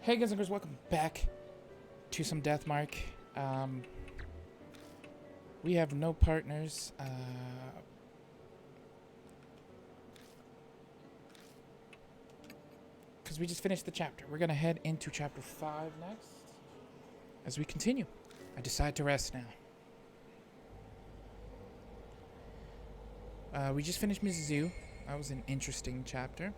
Hey guys and girls, welcome back to some DeathMark. We have no partners. Because we just finished the chapter. We're going to head into chapter 5 next. As we continue. I decide to rest now. We just finished Mrs. Zoo. That was an interesting chapter.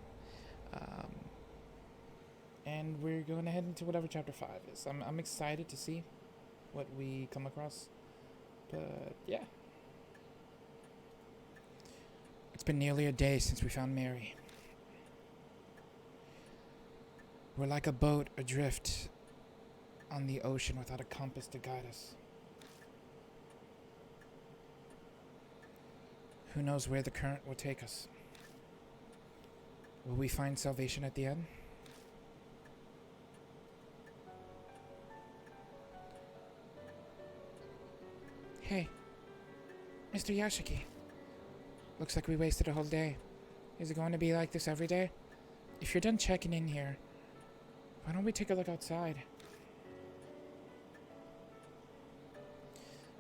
And we're going to head into whatever chapter 5 is. I'm excited to see what we come across. But, yeah. It's been nearly a day since we found Mary. We're like a boat adrift on the ocean without a compass to guide us. Who knows where the current will take us? Will we find salvation at the end? Hey, Mr. Yashiki. Looks like we wasted a whole day. Is it going to be like this every day? If you're done checking in here, why don't we take a look outside?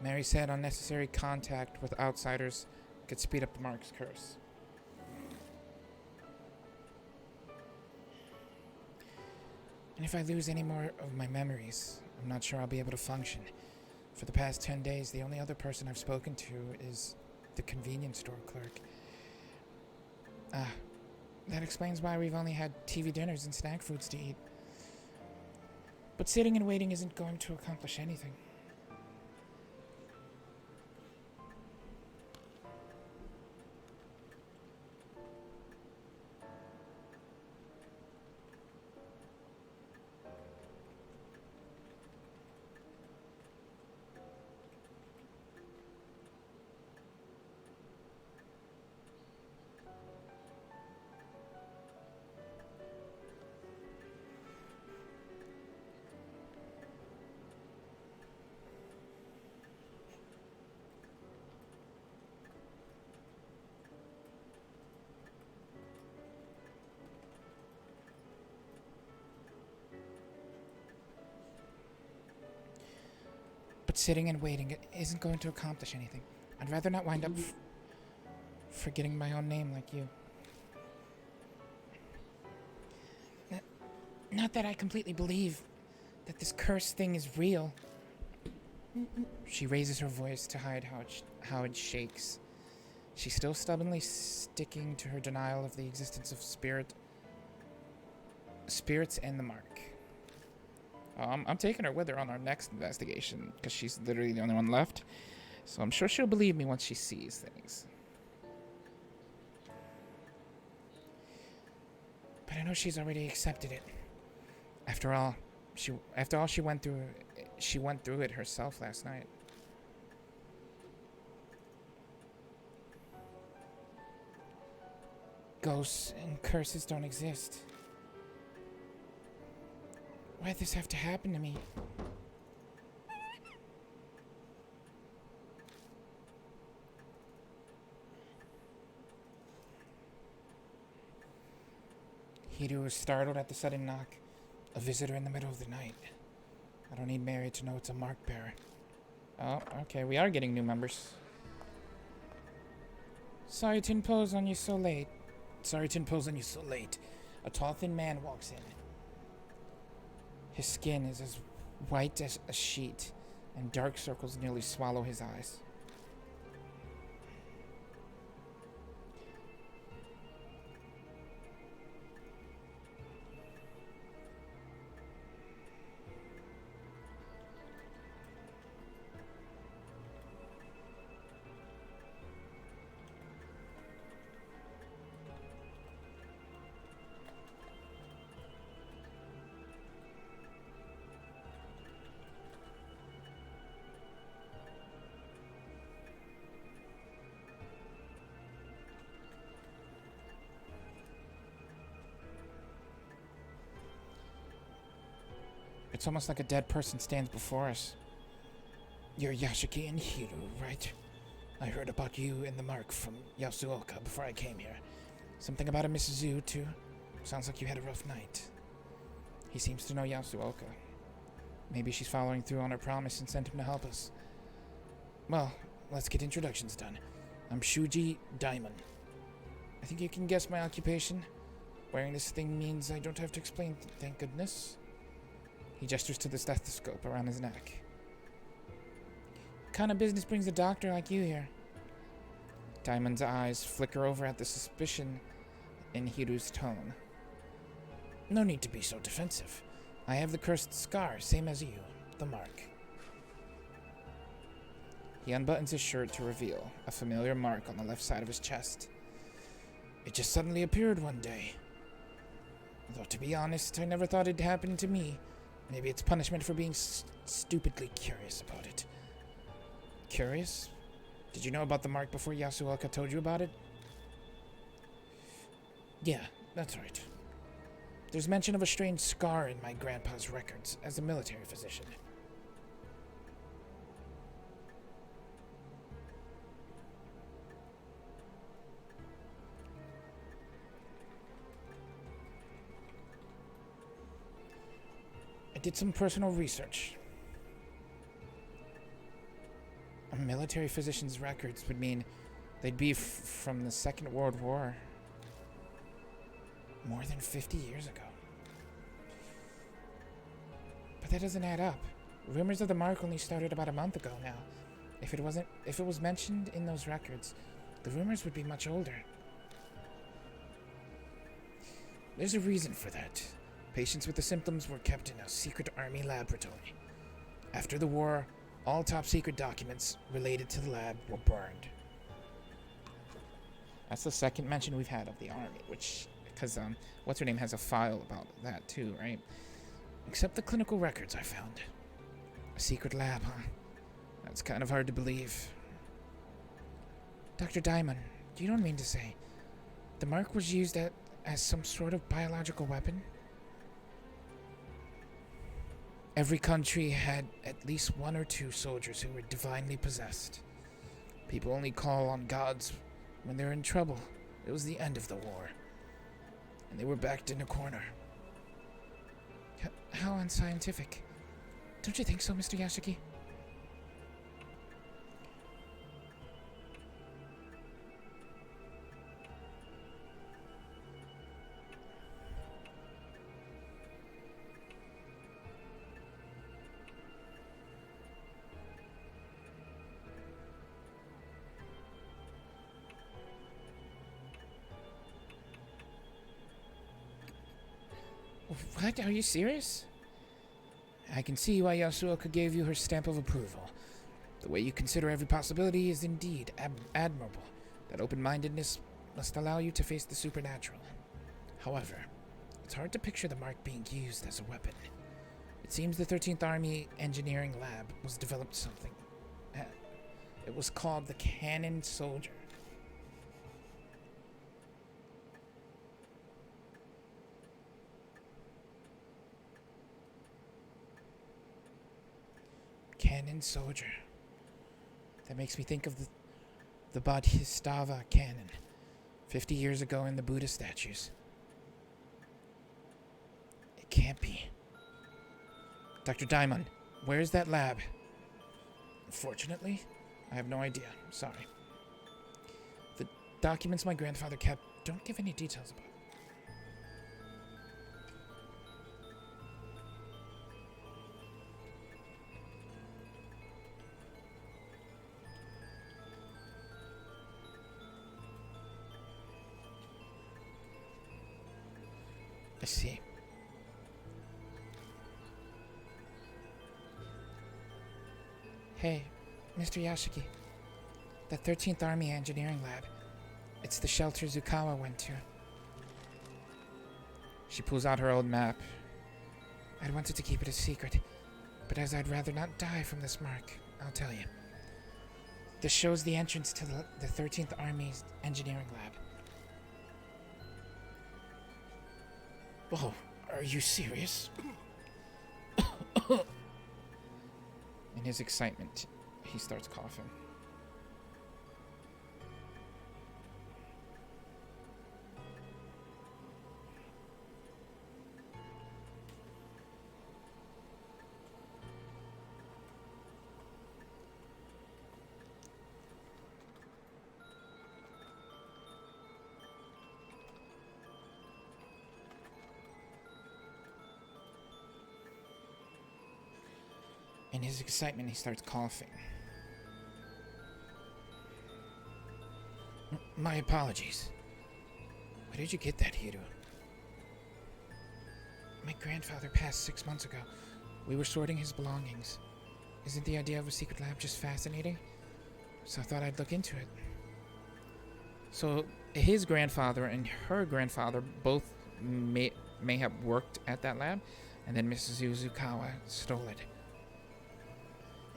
Mary said unnecessary contact with outsiders could speed up the Mark's curse. And if I lose any more of my memories, I'm not sure I'll be able to function. For the past 10 days, the only other person I've spoken to is the convenience store clerk. That explains why we've only had TV dinners and snack foods to eat. But sitting and waiting isn't going to accomplish anything. But sitting and waiting isn't going to accomplish anything. I'd rather not wind up forgetting my own name like you. Not that I completely believe that this curse thing is real. She raises her voice to hide how it shakes. She's still stubbornly sticking to her denial of the existence of spirits and the Mark. I'm taking her with her on our next investigation because she's literally the only one left. So I'm sure she'll believe me once she sees things. But I know she's already accepted it. After all, she went through it herself last night. Ghosts and curses don't exist. Why'd this have to happen to me? Hiru was startled at the sudden knock. A visitor in the middle of the night. I don't need Mary to know it's a mark bearer. Oh, okay, we are getting new members. Sorry to impose on you so late. A tall, thin man walks in. His skin is as white as a sheet, and dark circles nearly swallow his eyes. It's almost like a dead person stands before us. You're Yashiki and Hiru, right? I heard about you and the Mark from Yasuoka before I came here. Something about a Mrs. Zoo, too? Sounds like you had a rough night. He seems to know Yasuoka. Maybe she's following through on her promise and sent him to help us. Well, let's get introductions done. I'm Shuji Daimon. I think you can guess my occupation. Wearing this thing means I don't have to explain, thank goodness. He gestures to the stethoscope around his neck. What kind of business brings a doctor like you here? Daimon's eyes flicker over at the suspicion in Hiru's tone. No need to be so defensive. I have the cursed scar, same as you, the mark. He unbuttons his shirt to reveal a familiar mark on the left side of his chest. It just suddenly appeared one day. Though to be honest, I never thought it'd happen to me. Maybe it's punishment for being stupidly curious about it. Curious? Did you know about the mark before Yasuoka told you about it? Yeah, that's right. There's mention of a strange scar in my grandpa's records as a military physician. I did some personal research. A military physician's records would mean they'd be from the Second World War. More than 50 years ago. But that doesn't add up. Rumors of the mark only started about a month ago now. If it was mentioned in those records, the rumors would be much older. There's a reason for that. Patients with the symptoms were kept in a secret army laboratory. After the war, all top-secret documents related to the lab were burned. That's the second mention we've had of the army, which... Because, what's-her-name has a file about that, too, right? Except the clinical records I found. A secret lab, huh? That's kind of hard to believe. Dr. Daimon, you don't mean to say the mark was used as some sort of biological weapon? Every country had at least one or two soldiers who were divinely possessed. People only call on gods when they're in trouble. It was the end of the war. And they were backed in a corner. How unscientific. Don't you think so, Mr. Yashiki? What? Are you serious? I can see why Yasuoka gave you her stamp of approval. The way you consider every possibility is indeed admirable. That open-mindedness must allow you to face the supernatural. However, it's hard to picture the mark being used as a weapon. It seems the 13th Army Engineering Lab was developed something. It was called the Cannon Soldier. Cannon Soldier. That makes me think of the Bodhisattva cannon, 50 years ago in the Buddha statues. It can't be. Dr. Daimon, where is that lab? Unfortunately, I have no idea. Sorry. The documents my grandfather kept don't give any details about it. I see. Hey, Mr. Yashiki. The 13th Army Engineering Lab. It's the shelter Zukawa went to. She pulls out her old map. I'd wanted to keep it a secret, but as I'd rather not die from this mark, I'll tell you. This shows the entrance to the 13th Army's Engineering Lab. Oh, are you serious? In his excitement, he starts coughing. In his excitement, he starts coughing. My apologies. Where did you get that, Hiro? My grandfather passed 6 months ago. We were sorting his belongings. Isn't the idea of a secret lab just fascinating? So I thought I'd look into it. So his grandfather and her grandfather both may have worked at that lab, and then Mrs. Yuzukawa stole it.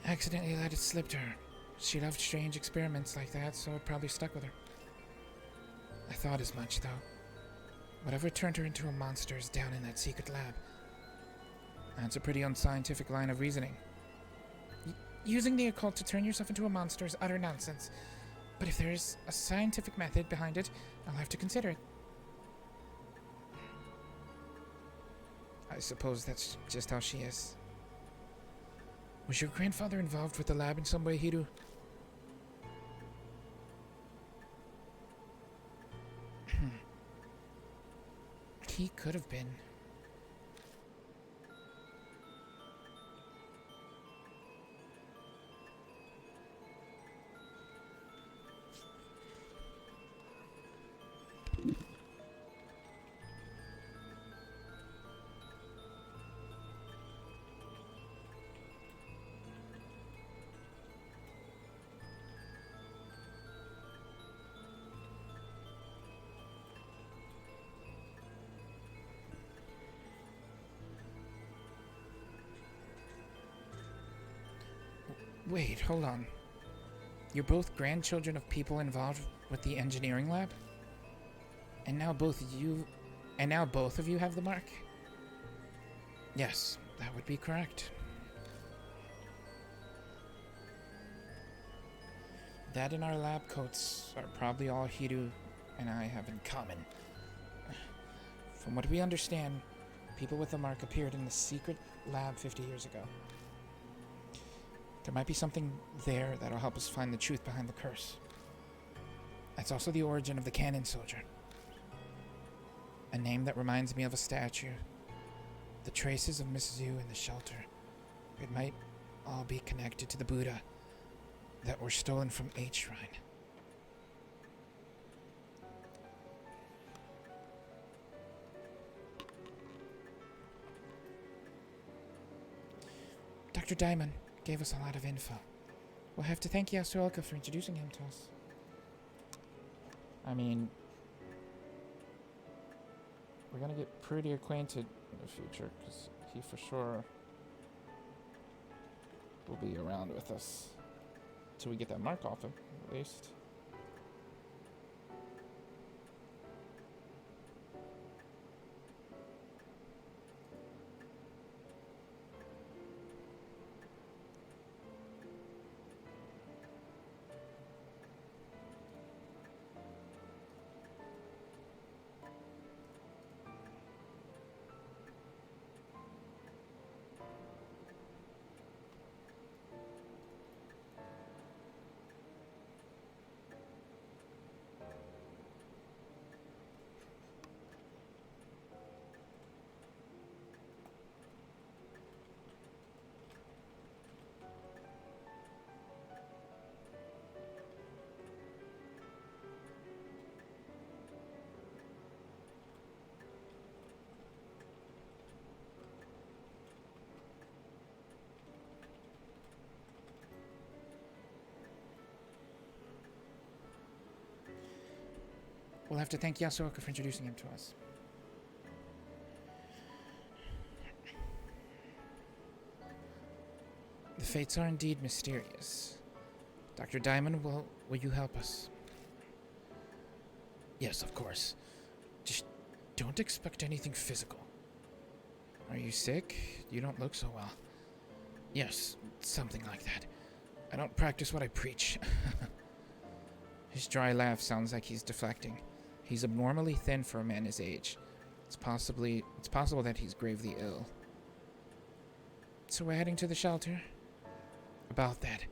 Accidentally let it slip to her. She loved strange experiments like that, so it probably stuck with her. I thought as much, though. Whatever turned her into a monster is down in that secret lab. That's a pretty unscientific line of reasoning. Using the occult to turn yourself into a monster is utter nonsense. But if there is a scientific method behind it, I'll have to consider it. I suppose that's just how she is. Was your grandfather involved with the lab in some way, Hiru? He could have been. Wait, hold on. You're both grandchildren of people involved with the engineering lab? And now both of you have the mark? Yes, that would be correct. That and our lab coats are probably all Hiru and I have in common. From what we understand, people with the mark appeared in the secret lab 50 years ago. There might be something there that'll help us find the truth behind the curse. That's also the origin of the Cannon Soldier. A name that reminds me of a statue. The traces of Mrs. Yu in the shelter. It might all be connected to the Buddha that were stolen from H Shrine. Dr. Diamond gave us a lot of info. We'll have to thank Yasuoka for introducing him to us. I mean, we're gonna get pretty acquainted in the future, because he for sure will be around with us till we get that mark off him, at least. We'll have to thank Yasuoka for introducing him to us. The fates are indeed mysterious. Dr. Diamond, will you help us? Yes, of course. Just don't expect anything physical. Are you sick? You don't look so well. Yes, something like that. I don't practice what I preach. His dry laugh sounds like he's deflecting. He's abnormally thin for a man his age. It's possible that he's gravely ill. So we're heading to the shelter? About that.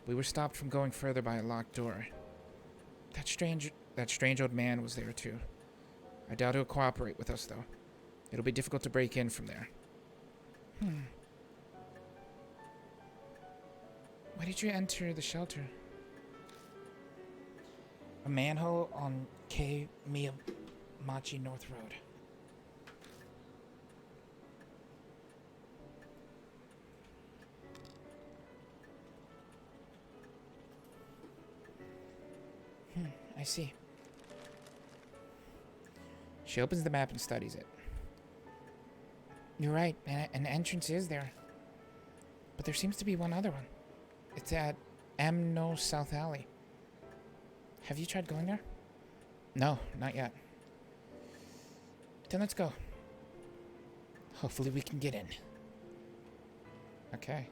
We were stopped from going further by a locked door. That strange old man was there too. I doubt he'll cooperate with us though. It'll be difficult to break in from there. Why did you enter the shelter? A manhole on K. Miyamachi North Road. I see. She opens the map and studies it. You're right, an entrance is there. But there seems to be one other one. It's at M. No South Alley. Have you tried going there? No, not yet. Then let's go. Hopefully we can get in. Okay.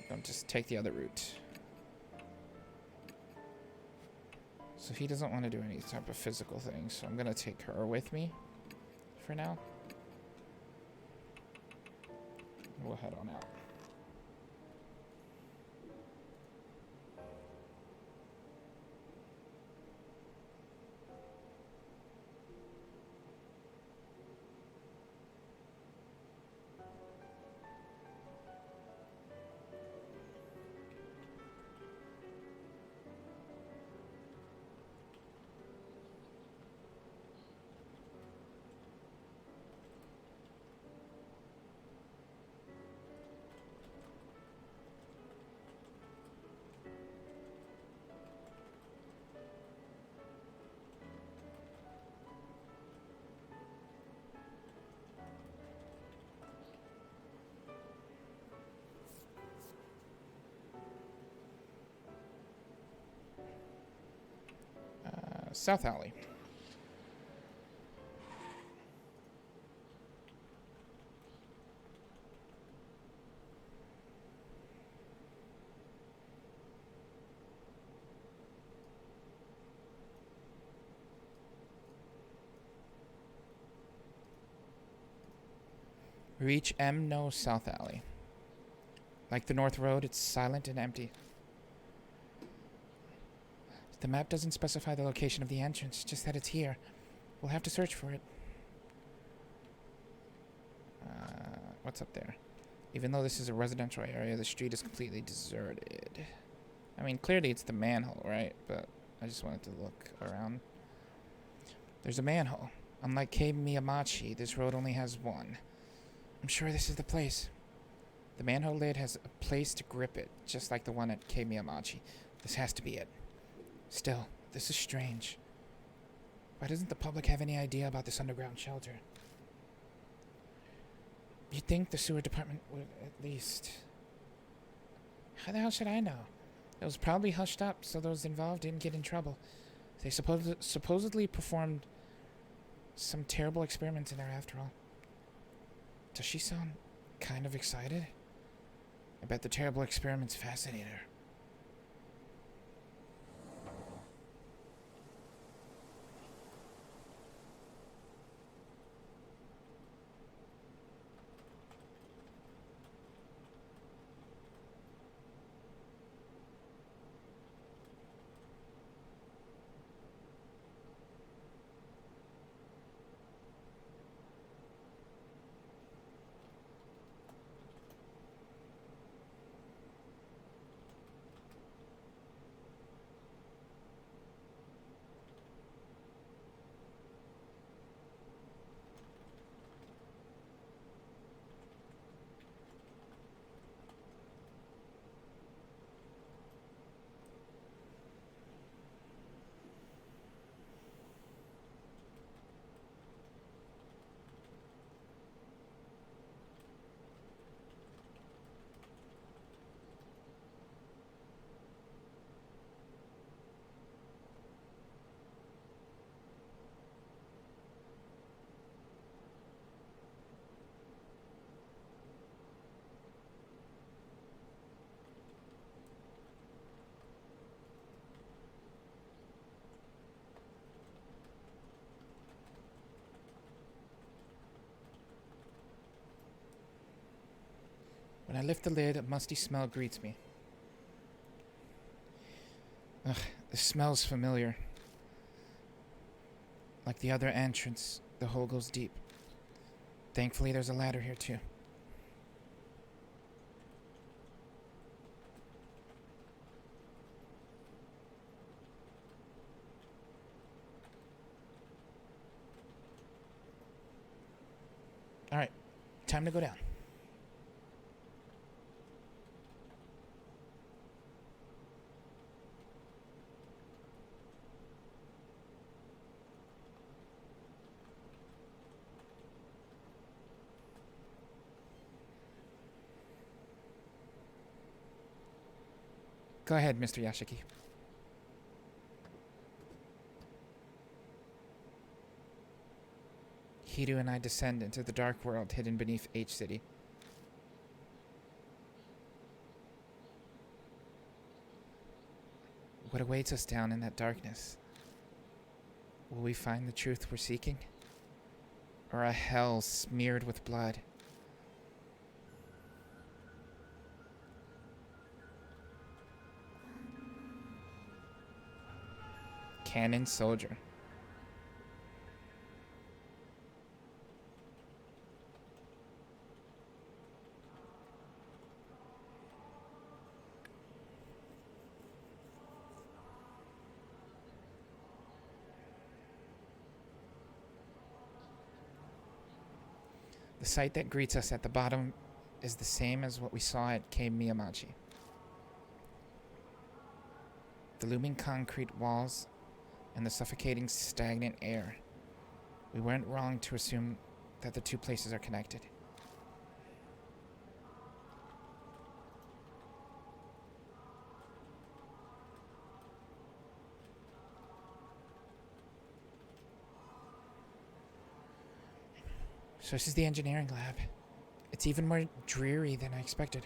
Don't just take the other route. So he doesn't want to do any type of physical thing, so I'm gonna take her with me for now. We'll head on out. South Alley. Reach M. No South Alley. Like the North Road, it's silent and empty. The map doesn't specify the location of the entrance, just that it's here. We'll have to search for it. What's up there? Even though this is a residential area, the street is completely deserted. I mean, clearly it's the manhole, right? But I just wanted to look around. There's a manhole. Unlike K. Miyamachi, this road only has one. I'm sure this is the place. The manhole lid has a place to grip it, just like the one at K. Miyamachi. This has to be it. Still, this is strange. Why doesn't the public have any idea about this underground shelter? You'd think the sewer department would at least... How the hell should I know? It was probably hushed up so those involved didn't get in trouble. They supposedly performed some terrible experiments in there after all. Does she sound kind of excited? I bet the terrible experiments fascinate her. When I lift the lid, a musty smell greets me. Ugh, the smell's familiar. Like the other entrance, the hole goes deep. Thankfully, there's a ladder here too. Time to go down. Go ahead, Mr. Yashiki. Hidu and I descend into the dark world hidden beneath H-City. What awaits us down in that darkness? Will we find the truth we're seeking? Or a hell smeared with blood? Cannon soldier. The sight that greets us at the bottom is the same as what we saw at Cave Miyamachi. The looming concrete walls and the suffocating stagnant air. We weren't wrong to assume that the two places are connected. So this is the engineering lab. It's even more dreary than I expected.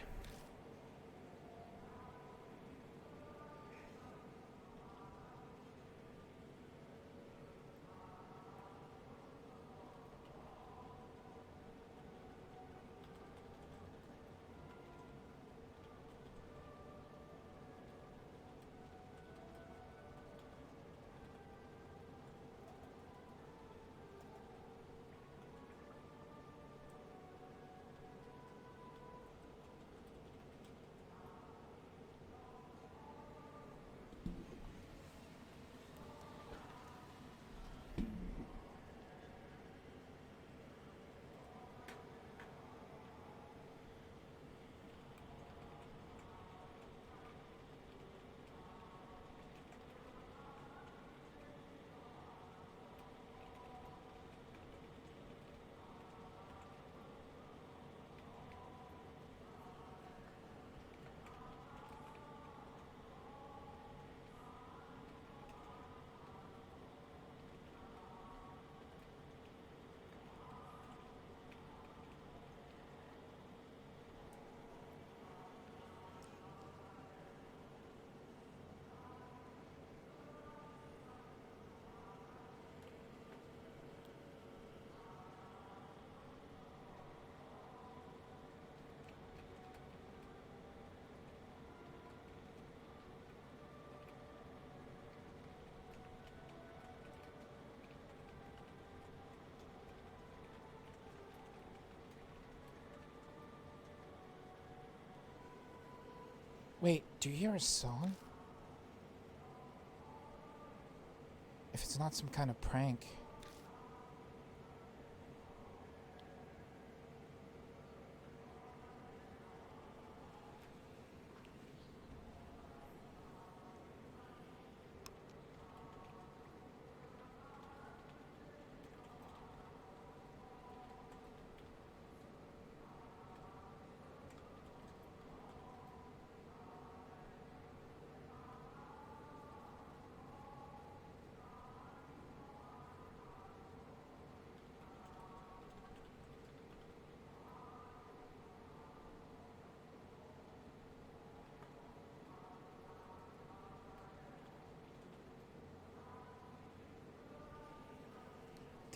Wait, do you hear a song? If it's not some kind of prank.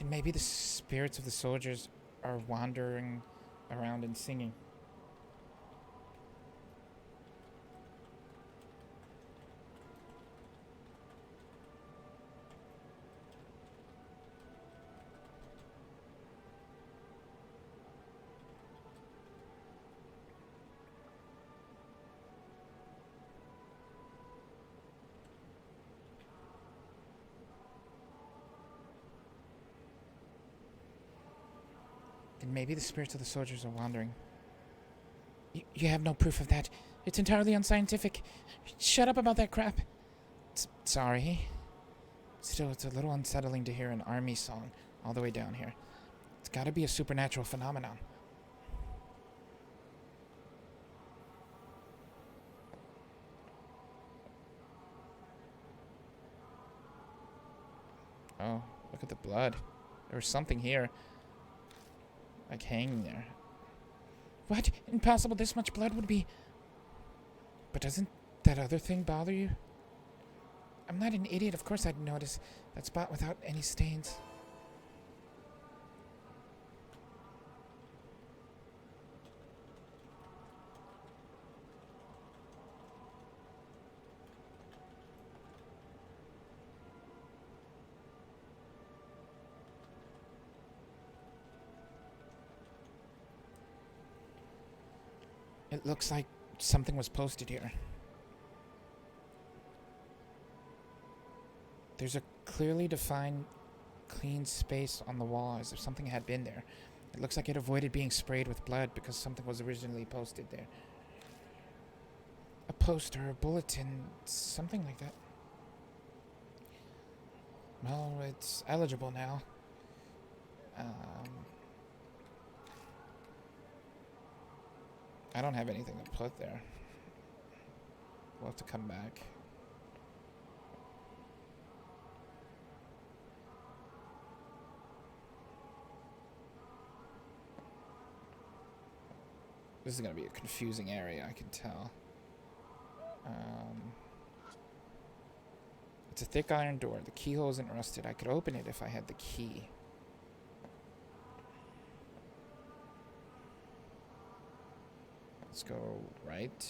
Then maybe the spirits of the soldiers are wandering around and singing. Then maybe the spirits of the soldiers are wandering. You have no proof of that. It's entirely unscientific. Shut up about that crap. Sorry. Still, it's a little unsettling to hear an army song all the way down here. It's gotta be a supernatural phenomenon. Oh, look at the blood. There was something here. Like hanging there. What? Impossible, this much blood would be... But doesn't that other thing bother you? I'm not an idiot, of course I'd notice that spot without any stains. It looks like something was posted here. There's a clearly defined clean space on the wall as if something had been there. It looks like it avoided being sprayed with blood because something was originally posted there. A poster, a bulletin, something like that. Well, it's eligible now. I don't have anything to put there. We'll have to come back. This is going to be a confusing area, I can tell. It's a thick iron door. The keyhole isn't rusted. I could open it if I had the key. Let's go right.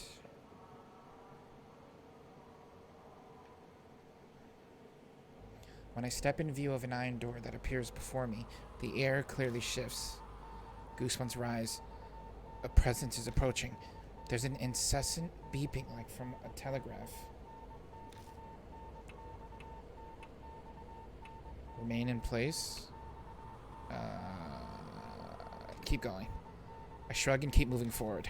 When I step in view of an iron door that appears before me, the air clearly shifts. Goosebumps rise. A presence is approaching. There's an incessant beeping like from a telegraph. Remain in place. Keep going. I shrug and keep moving forward.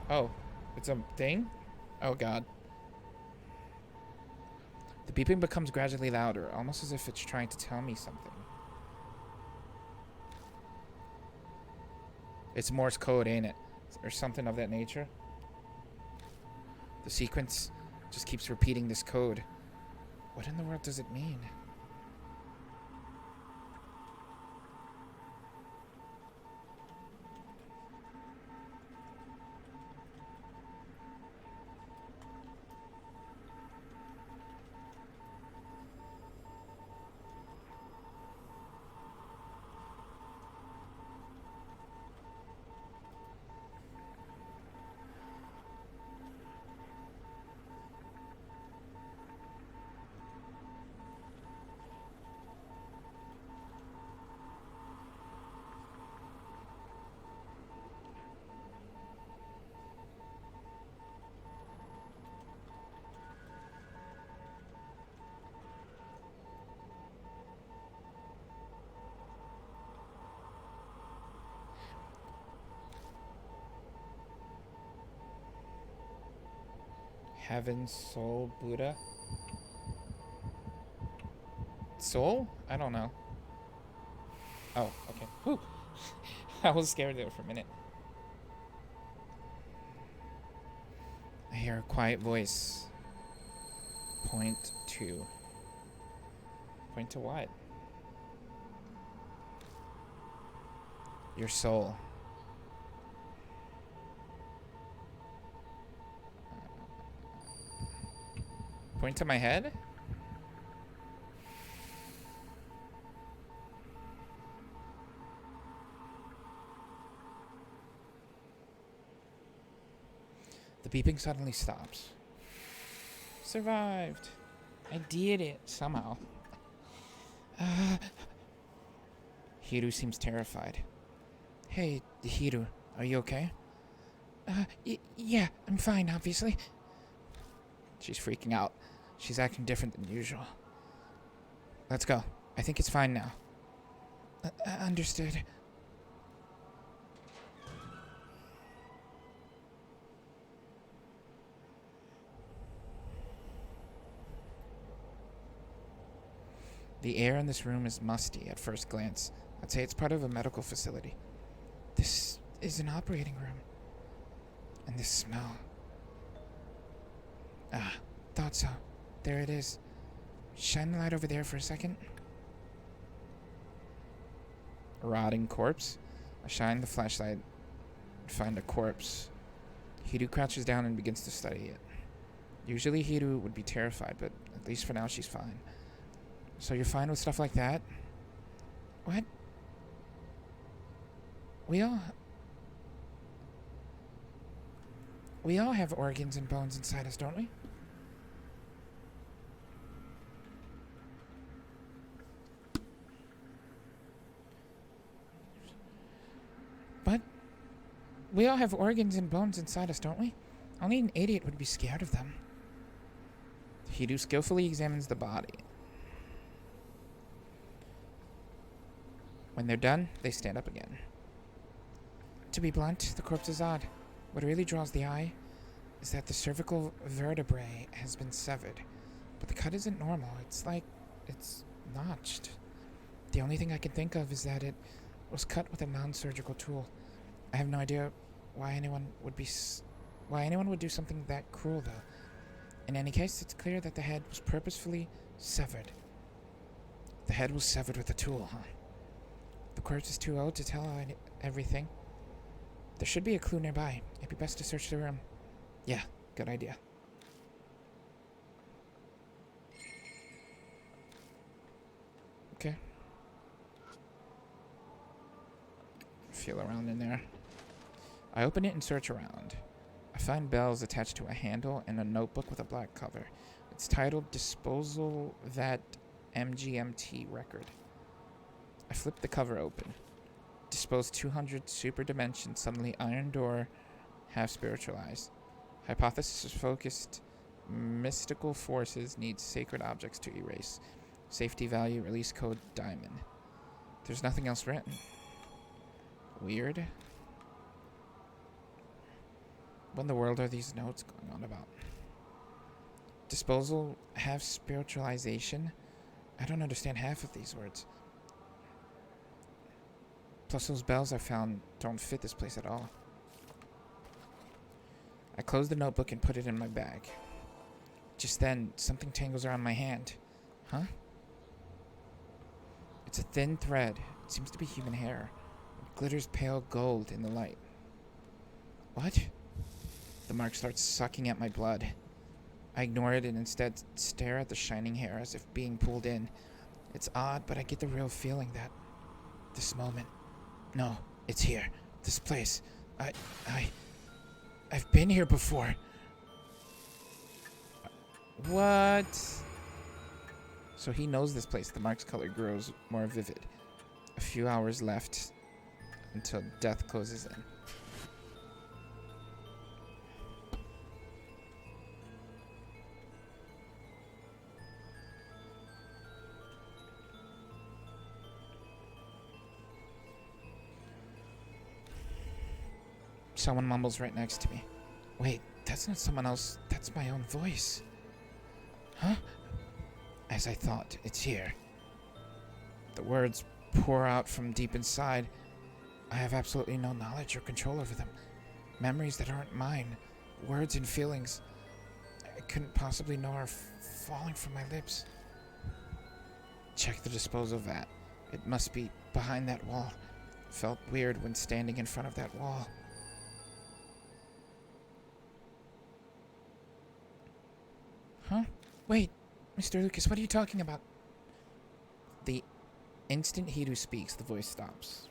Oh, it's a thing? Oh god. The beeping becomes gradually louder, almost as if it's trying to tell me something. It's Morse code, ain't it? Or something of that nature. The sequence just keeps repeating this code. What in the world does it mean? Heaven, soul, Buddha. Soul? I don't know. Oh, okay. Whew. I was scared there for a minute. I hear a quiet voice. Point to. Point to what? Your soul. Point to my head? The beeping suddenly stops. Survived. I did it, somehow. Hiru seems terrified. Hey, Hiru, are you okay? Yeah, I'm fine, obviously. She's freaking out. She's acting different than usual. Let's go. I think it's fine now. Understood. The air in this room is musty at first glance. I'd say it's part of a medical facility. This is an operating room. And this smell. Ah, thought so. There it is. Shine the light over there for a second. A rotting corpse. I shine the flashlight and find a corpse. Hiru crouches down and begins to study it. Usually Hiru would be terrified, but at least for now she's fine. So you're fine with stuff like that? What? We all have organs and bones inside us, don't we? But we all have organs and bones inside us, don't we? Only an idiot would be scared of them. Hiru skillfully examines the body. When they're done, they stand up again. To be blunt, the corpse is odd. What really draws the eye is that the cervical vertebrae has been severed. But the cut isn't normal. It's like it's notched. The only thing I can think of is that it was cut with a non-surgical tool. I have no idea why anyone would do something that cruel, though. In any case, it's clear that the head was purposefully severed. The head was severed with a tool, huh? The corpse is too old to tell everything. There should be a clue nearby. It'd be best to search the room. Yeah, good idea. Okay. Feel around in there. I open it and search around. I find bells attached to a handle and a notebook with a black cover. It's titled Disposal Vat MGMT Record. I flip the cover open. Dispose 200 super dimensions, suddenly iron door, half spiritualized. Hypothesis is focused. Mystical forces need sacred objects to erase. Safety value, release code, diamond. There's nothing else written. Weird. What in the world are these notes going on about? Disposal, half spiritualization. I don't understand half of these words. Plus those bells I found don't fit this place at all. I close the notebook and put it in my bag. Just then, something tangles around my hand. Huh? It's a thin thread. It seems to be human hair. It glitters pale gold in the light. What? The mark starts sucking at my blood. I ignore it and instead stare at the shining hair as if being pulled in. It's odd, but I get the real feeling that this moment. No, it's here. This place. I've been here before. What? So he knows this place. The mark's color grows more vivid. A few hours left until death closes in. Someone mumbles right next to me. Wait, that's not someone else. That's my own voice. Huh? As I thought, it's here. The words pour out from deep inside. I have absolutely no knowledge or control over them. Memories that aren't mine. Words and feelings I couldn't possibly know are falling from my lips. Check the disposal vat. It must be behind that wall. Felt weird when standing in front of that wall. Huh? Wait, Mr. Lucas, what are you talking about? The instant Hiru speaks, the voice stops.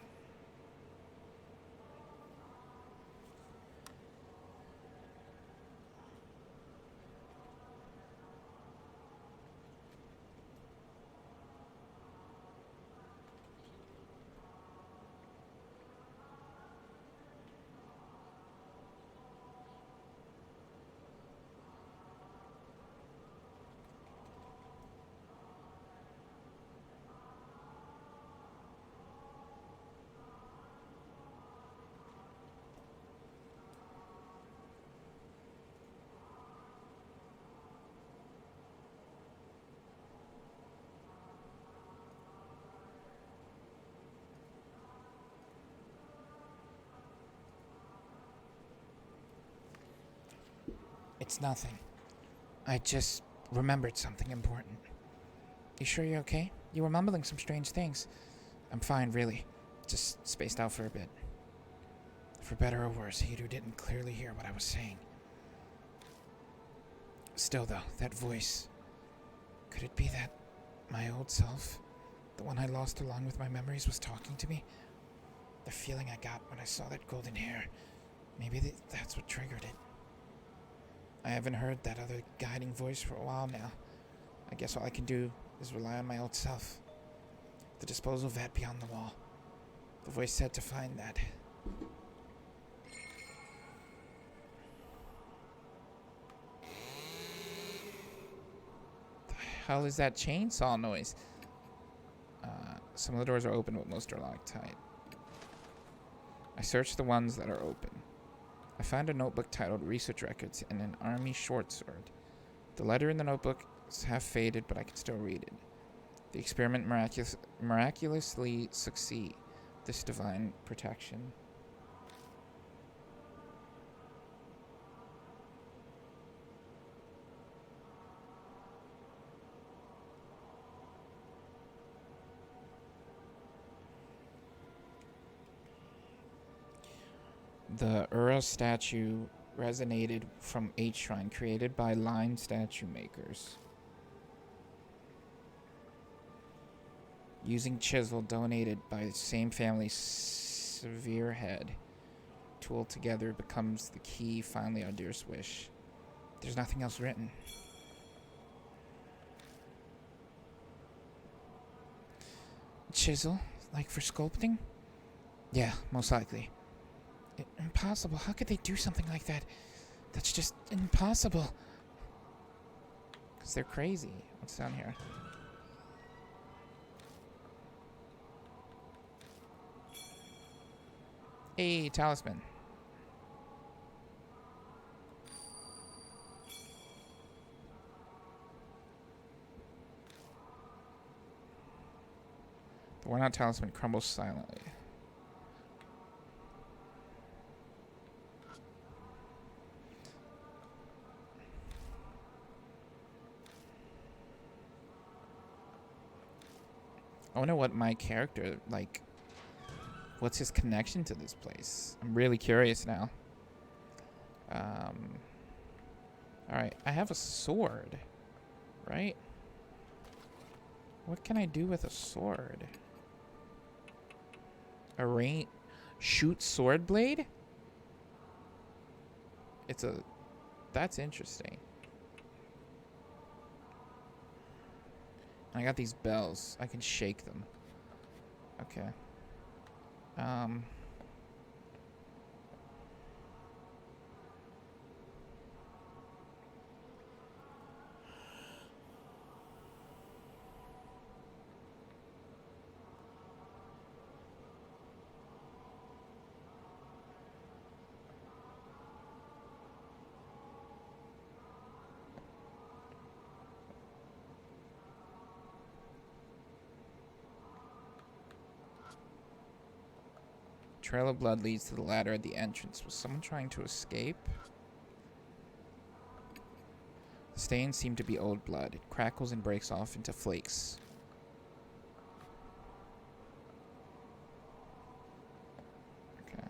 It's nothing. I just remembered something important. You sure you're okay? You were mumbling some strange things. I'm fine, really. Just spaced out for a bit. For better or worse, Hiru didn't clearly hear what I was saying. Still, though, that voice. Could it be that my old self, the one I lost along with my memories, was talking to me? The feeling I got when I saw that golden hair. Maybe that's what triggered it. I haven't heard that other guiding voice for a while now. I guess all I can do is rely on my old self. The disposal vat beyond the wall. The voice said to find that. The hell is that chainsaw noise? Some of the doors are open, but most are locked tight. I searched the ones that are open. I found a notebook titled Research Records and an army short sword. The letter in the notebook is half faded, but I can still read it. The experiment miraculously succeed. This divine protection. The Ura statue resonated from H Shrine, created by line statue makers. Using chisel donated by the same family, severe head. Tool together becomes the key, finally our dearest wish. There's nothing else written. Chisel? Like for sculpting? Yeah, most likely. Impossible. How could they do something like that? That's just impossible. Because they're crazy. What's down here? Hey, talisman. The worn out talisman crumbles silently. I wonder what my character, like, what's his connection to this place? I'm really curious now. Alright, I have a sword, right? What can I do with a sword? Shoot sword blade? That's interesting. I got these bells. I can shake them. Okay. Trail of blood leads to the ladder at the entrance. Was someone trying to escape? The stains seem to be old blood. It crackles and breaks off into flakes. Okay.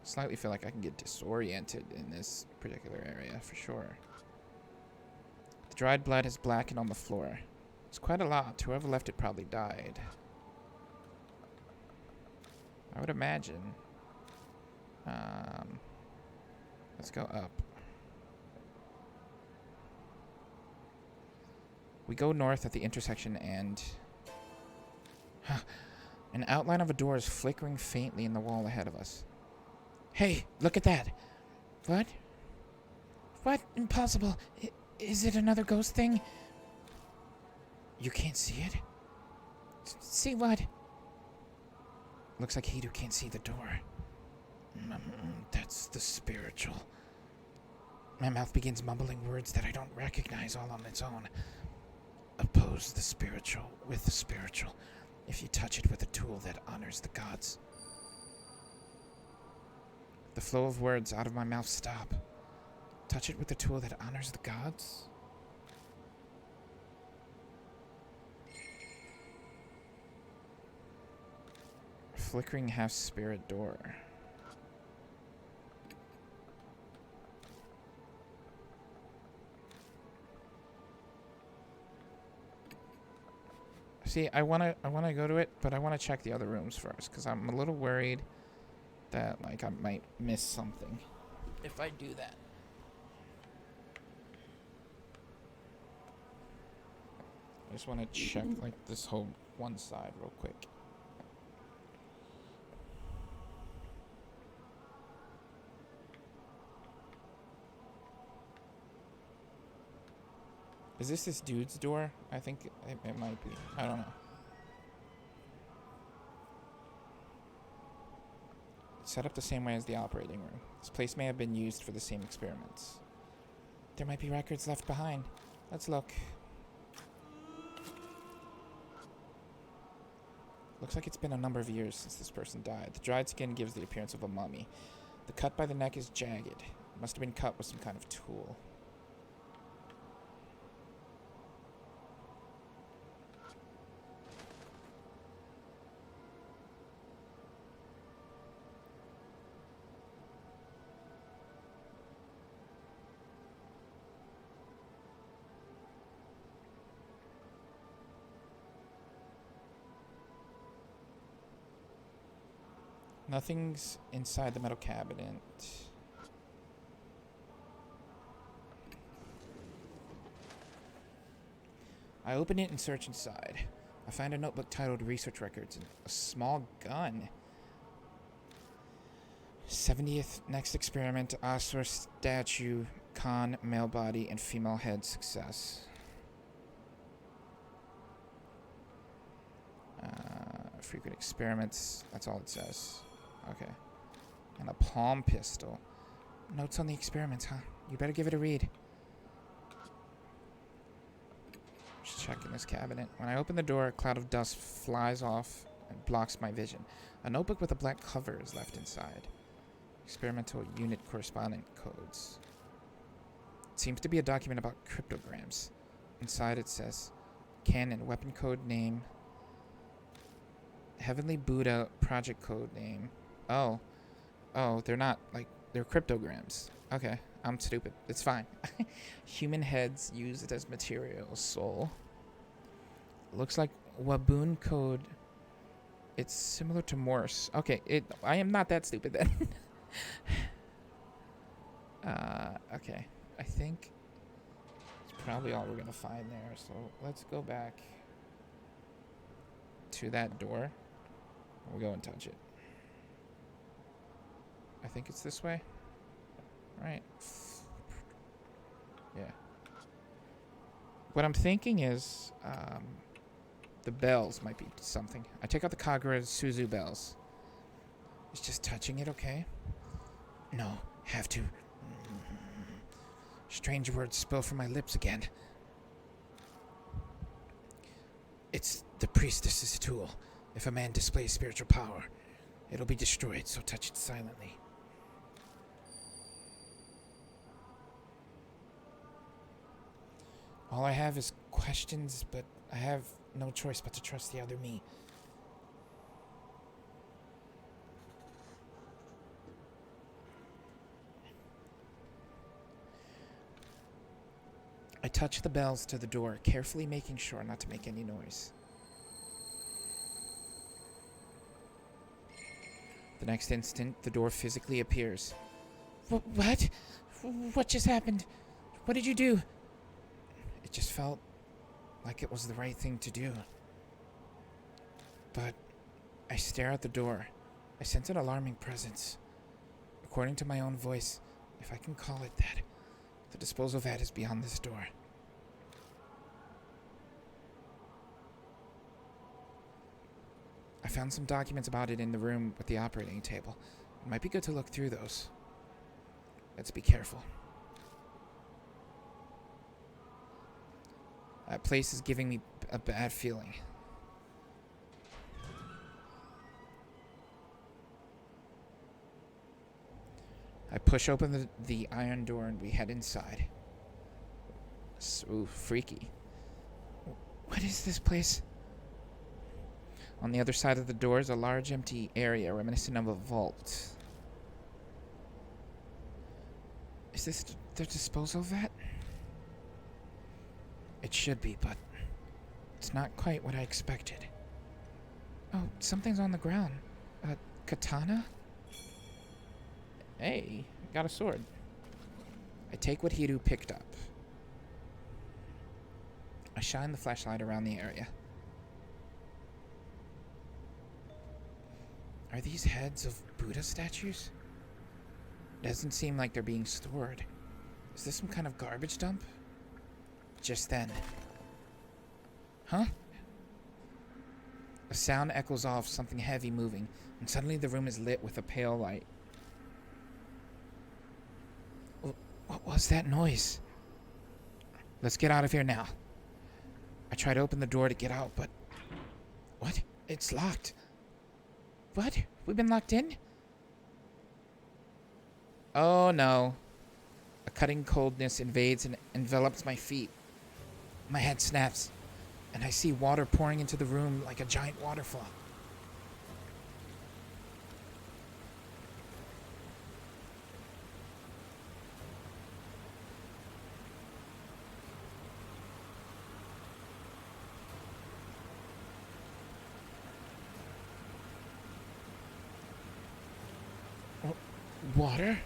Slightly feel like I can get disoriented in this particular area for sure. The dried blood is blackened on the floor. It's quite a lot. Whoever left it probably died. I would imagine. Let's go up. We go north at the intersection and... An outline of a door is flickering faintly in the wall ahead of us. Hey, look at that. What? What? Impossible. Is it another ghost thing? You can't see it? See what? Looks like Hidu can't see the door. That's the spiritual. My mouth begins mumbling words that I don't recognize all on its own. oppose the spiritual with the spiritual if you touch it with a tool that honors the gods. The flow of words out of my mouth stop. Touch it with a tool that honors the gods? Flickering half-spirit door. See, I wanna go to it, but I wanna check the other rooms first, because I'm a little worried that, like, I might miss something if I do that. I just want to check, like, this whole one side real quick. Is this dude's door? I think it might be. I don't know. It's set up the same way as the operating room. This place may have been used for the same experiments. There might be records left behind. Let's look. Looks like it's been a number of years since this person died. The dried skin gives the appearance of a mummy. The cut by the neck is jagged. It must have been cut with some kind of tool. Nothing's inside the metal cabinet. I open it and search inside. I find a notebook titled Research Records and a small gun. 70th next experiment, Oscar statue, Khan, male body, and female head success. Frequent experiments, that's all it says. Okay. And a palm pistol. Notes on the experiments, huh? You better give it a read. Just checking this cabinet. When I open the door, a cloud of dust flies off and blocks my vision. A notebook with a black cover is left inside. Experimental unit correspondent codes. It seems to be a document about cryptograms. Inside it says, Canon weapon code name, Heavenly Buddha project code name. Oh, they're not, like, they're cryptograms. Okay, I'm stupid. It's fine. Human heads used as material. Soul. Looks like Waboon code. It's similar to Morse. Okay, I am not that stupid then. Okay. I think it's probably all we're gonna find there. So let's go back to that door. We'll go and touch it. I think it's this way. Right. Yeah. What I'm thinking is, the bells might be something. I take out the Kagura Suzu bells. Is just touching it okay? No, have to. Strange words spill from my lips again. It's the priestess's tool. If a man displays spiritual power, it'll be destroyed, so touch it silently. All I have is questions, but I have no choice but to trust the other me. I touch the bells to the door, carefully making sure not to make any noise. The next instant, the door physically appears. What? What just happened? What did you do? It just felt like it was the right thing to do. But I stare at the door. I sense an alarming presence. According to my own voice, if I can call it that, the disposal vat is beyond this door. I found some documents about it in the room with the operating table. It might be good to look through those. Let's be careful. That place is giving me a bad feeling. I push open the iron door and we head inside. Ooh, freaky. What is this place? On the other side of the door is a large empty area reminiscent of a vault. Is this the disposal vat? It should be, but it's not quite what I expected. Oh, something's on the ground. A katana? Hey, got a sword. I take what Hiru picked up. I shine the flashlight around the area. Are these heads of Buddha statues? Doesn't seem like they're being stored. Is this some kind of garbage dump? Just then. Huh? A sound echoes off something heavy moving, and suddenly the room is lit with a pale light. What was that noise? Let's get out of here now. I try to open the door to get out, but... What? It's locked. What? We've been locked in? Oh no. A cutting coldness invades and envelops my feet. My head snaps, and I see water pouring into the room like a giant waterfall. Water?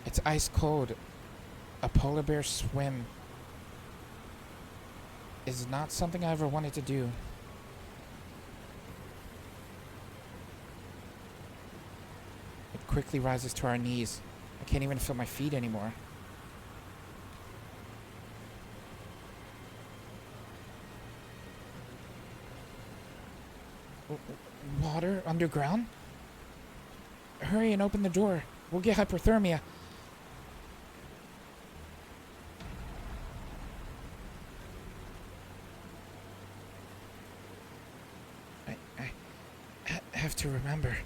It's ice cold. A polar bear swim is not something I ever wanted to do. It quickly rises to our knees. I can't even feel my feet anymore. Water underground? Hurry and open the door. We'll get hypothermia. I have to remember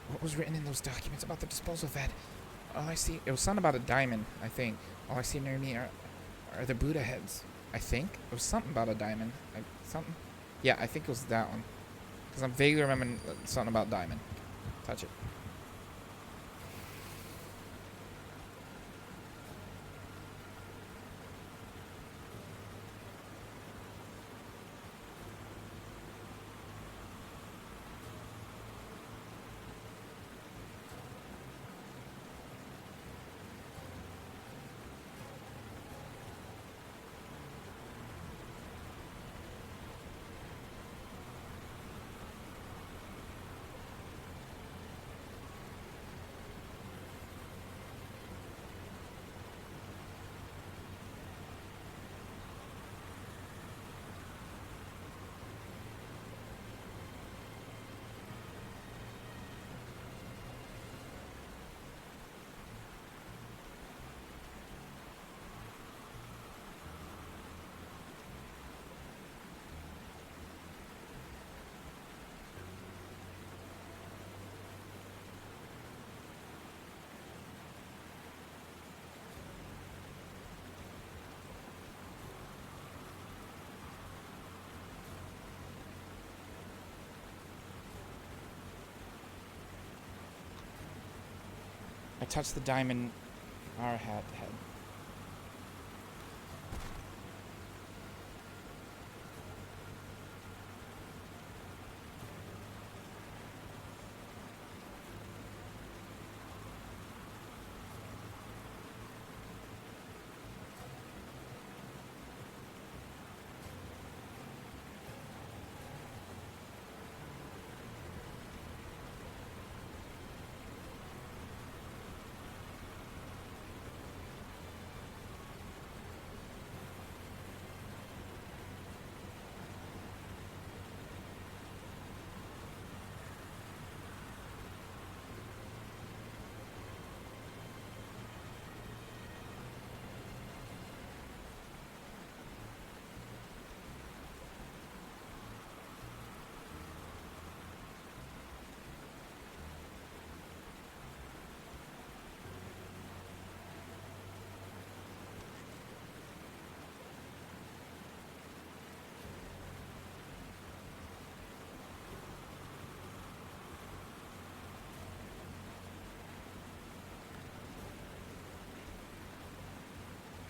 what was written in those documents about the disposal vat. All I see, it was something about a diamond, I think. All I see near me are the Buddha heads, I think. It was something about a diamond. Something? Yeah, I think it was that one. Because I'm vaguely remembering something about diamond. Touch it. I touched the diamond our head.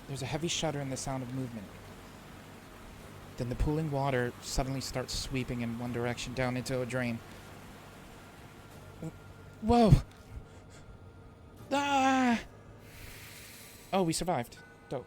There's a heavy shudder and the sound of movement. Then the pooling water suddenly starts sweeping in one direction down into a drain. Whoa! Ah! Oh, we survived. Dope.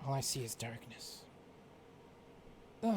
All I see is darkness. Ugh.